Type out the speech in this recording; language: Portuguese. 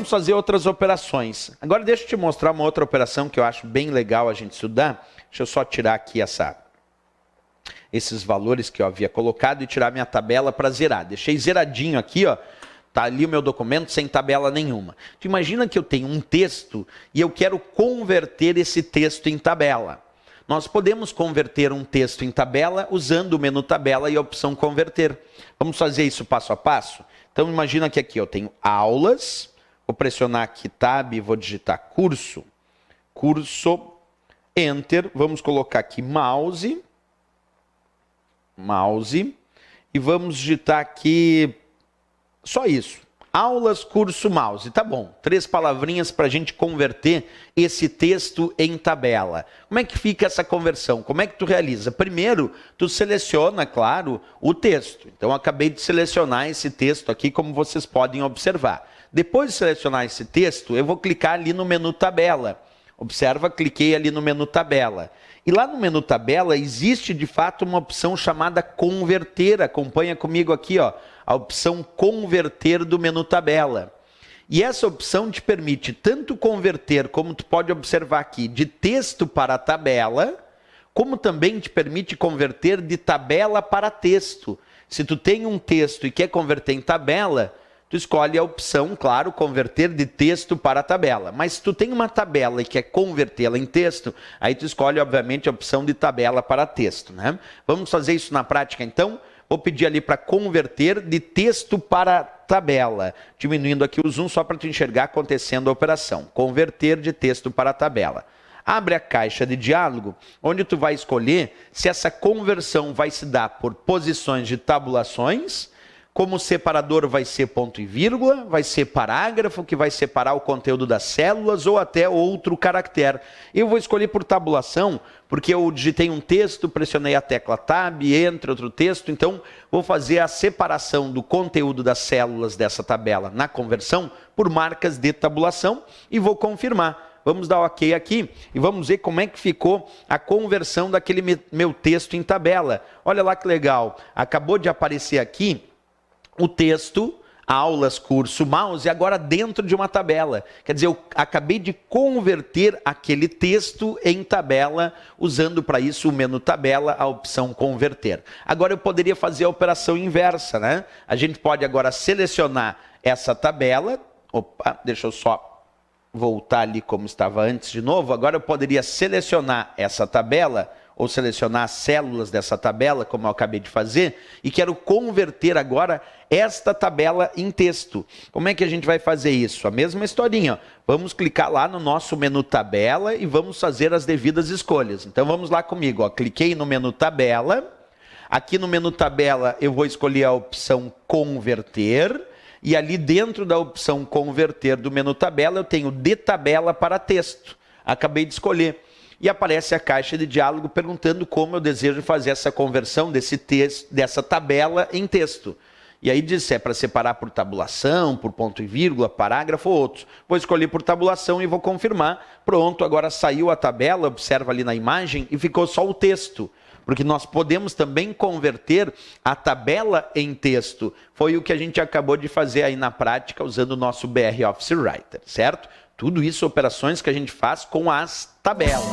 Vamos fazer outras operações. Agora deixa eu te mostrar uma outra operação que eu acho bem legal a gente estudar. Deixa eu só tirar aqui esses valores que eu havia colocado e tirar minha tabela para zerar. Deixei zeradinho aqui, ó. Tá ali o meu documento sem tabela nenhuma. Tu imagina que eu tenho um texto e eu quero converter esse texto em tabela. Nós podemos converter um texto em tabela usando o menu tabela e a opção converter. Vamos fazer isso passo a passo? Então imagina que aqui eu tenho aulas, vou pressionar aqui Tab e vou digitar curso, Enter, vamos colocar aqui mouse, e vamos digitar aqui só isso. Aulas, curso, mouse. Tá bom. 3 palavrinhas para a gente converter esse texto em tabela. Como é que fica essa conversão? Como é que tu realiza? Primeiro, tu seleciona, claro, o texto. Então, eu acabei de selecionar esse texto aqui, como vocês podem observar. Depois de selecionar esse texto, eu vou clicar ali no menu tabela. Observa, cliquei ali no menu tabela. E lá no menu tabela existe de fato uma opção chamada converter. Acompanha comigo aqui, ó, a opção converter do menu tabela. E essa opção te permite tanto converter, como tu pode observar aqui, de texto para tabela, como também te permite converter de tabela para texto. Se tu tem um texto e quer converter em tabela, tu escolhe a opção, claro, converter de texto para tabela. Mas se tu tem uma tabela e quer convertê-la em texto, aí tu escolhe, obviamente, a opção de tabela para texto, né? Vamos fazer isso na prática, então? Vou pedir ali para converter de texto para tabela. Diminuindo aqui o zoom só para tu enxergar acontecendo a operação. Converter de texto para tabela. Abre a caixa de diálogo, onde tu vai escolher se essa conversão vai se dar por posições de tabulações, como separador vai ser ponto e vírgula, vai ser parágrafo, que vai separar o conteúdo das células, ou até outro caractere. Eu vou escolher por tabulação, porque eu digitei um texto, pressionei a tecla Tab, entre outro texto, então vou fazer a separação do conteúdo das células dessa tabela na conversão por marcas de tabulação e vou confirmar. Vamos dar OK aqui e vamos ver como é que ficou a conversão daquele meu texto em tabela. Olha lá que legal, acabou de aparecer aqui o texto, aulas, curso, mouse, agora dentro de uma tabela. Quer dizer, eu acabei de converter aquele texto em tabela, usando para isso o menu tabela, a opção converter. Agora eu poderia fazer a operação inversa, né? A gente pode agora selecionar essa tabela. Opa, deixa eu só voltar ali como estava antes de novo. Agora eu poderia selecionar essa tabela, ou selecionar as células dessa tabela, como eu acabei de fazer, e quero converter agora esta tabela em texto. Como é que a gente vai fazer isso? A mesma historinha, ó. Vamos clicar lá no nosso menu tabela e vamos fazer as devidas escolhas. Então vamos lá comigo, ó. Cliquei no menu tabela, aqui no menu tabela eu vou escolher a opção converter, e ali dentro da opção converter do menu tabela eu tenho de tabela para texto. Acabei de escolher. E aparece a caixa de diálogo perguntando como eu desejo fazer essa conversão desse texto, dessa tabela em texto. E aí diz se é para separar por tabulação, por ponto e vírgula, parágrafo ou outros. Vou escolher por tabulação e vou confirmar. Pronto, agora saiu a tabela, observa ali na imagem, e ficou só o texto. Porque nós podemos também converter a tabela em texto. Foi o que a gente acabou de fazer aí na prática, usando o nosso BR Office Writer, certo? Tudo isso operações que a gente faz com as tabelas.